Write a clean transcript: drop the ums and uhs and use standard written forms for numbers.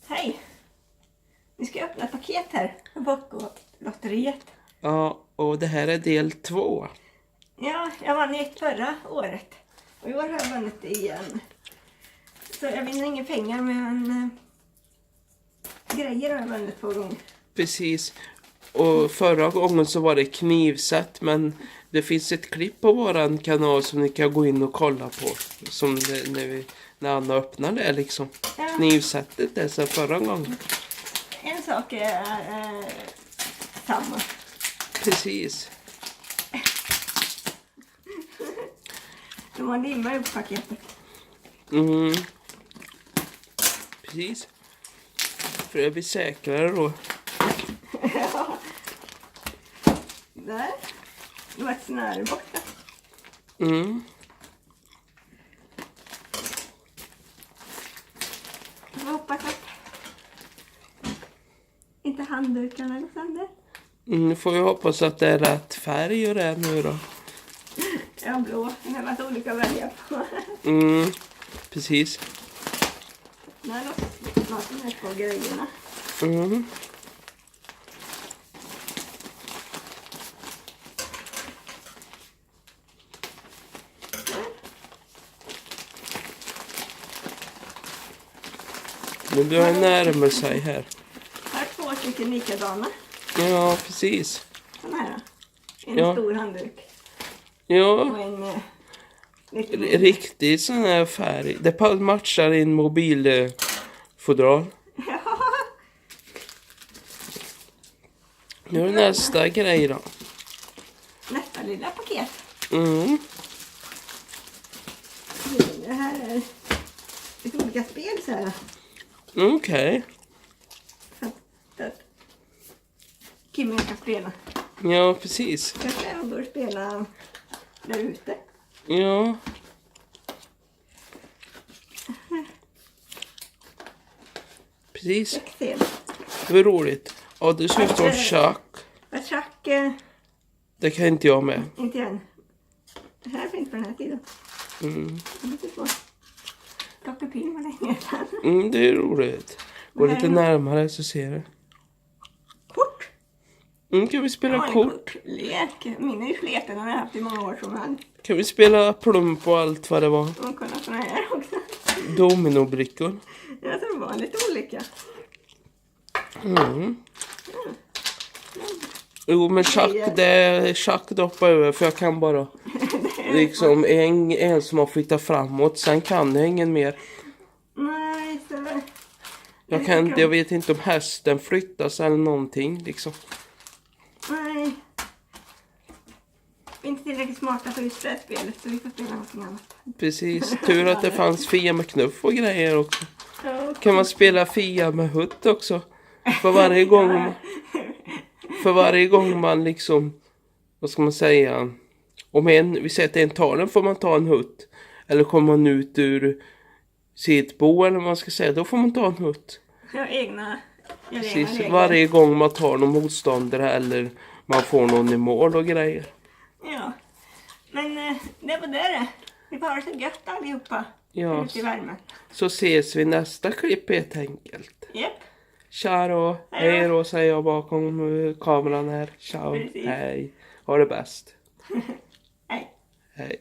Hej! Vi ska öppna ett paket här på Bocco-lotteriet. Ja, och det här är del 2. Ja, jag vann i förra året. Och i år har jag vunnit igen. Så jag vinner inga pengar, men grejer har jag vunnit 2 gånger. Precis. Och förra gången så var det knivsätt, men det finns ett klipp på våran kanal som ni kan gå in och kolla på. Som när Anna öppnar det liksom. Ja. Knivsättet är så förra gången. En sak är samma. Precis. De har limmat upp paketet. Mm. Precis. För det blir säkrare då. Ja. Där. Det var ett snöre borta. Mm. Jag hoppas att inte handdukarna går sönder. Nu får vi hoppas att det är rätt färg och det nu då. Ja, blå. Det har varit olika att välja på. Mm. Precis. Där låter de här 2 grejerna. Mm. Nu börjar det närma sig här. Här är 2 stycken likadana. Ja, precis. Sån här. En Ja. stor handduk. Ja, Och en lite mindre. riktigt sån här färg. Det matchar in mobilfodral. Ja. Nu är det nästa grej då. Nästa lilla paket. Mm. Det här är lite olika spel så här. Okej. Så att Kimmy kan spela. Ja, precis. Kanske jag bör spela där ute. Ja. Precis. Se. Det var roligt. Ja, det ser ut som schack. Vad schack, Det kan inte jag med. inte än. Det här finns på den här sidan. Mm. Det är lite svårt. Plocka pin var länge sedan. Mm, det är roligt. Gå lite närmare så ser du. Kort. Mm, kan vi spela kort? Lek. Min är ju sleten och har jag haft i många år som han. Kan vi spela plump och allt vad det var? Och kolla såna här också. Dominobrickor. Jag tror det var lite olika. Mm. Jo, men schack doppar över för jag kan bara liksom en som har flyttat framåt. Sen kan jag ingen mer. Nej, så... Jag vet inte om hästen flyttas eller någonting liksom. Nej. Vi är inte tillräckligt smarta för just det spelet så vi får spela något annat. Precis, tur att det fanns Fia med knuff och grejer också. Ja, Kan man spela Fia med hutt också? För varje gång man liksom, vad ska man säga, om vi säger att en tar den får man ta en hutt. Eller kommer man ut ur sitt bo eller vad man ska säga, då får man ta en hutt. jag egna Precis, regler. varje gång man tar någon motståndare eller man får någon i mål och grejer. Ja, men det var det. Vi får ha det så gött allihopa. Ja, Ute i värmen. så ses vi i nästa klipp helt enkelt. Japp. Tja då, hej då säger jag bakom kameran här. Ciao, Precis. hej, ha det bäst. Hej. Hej.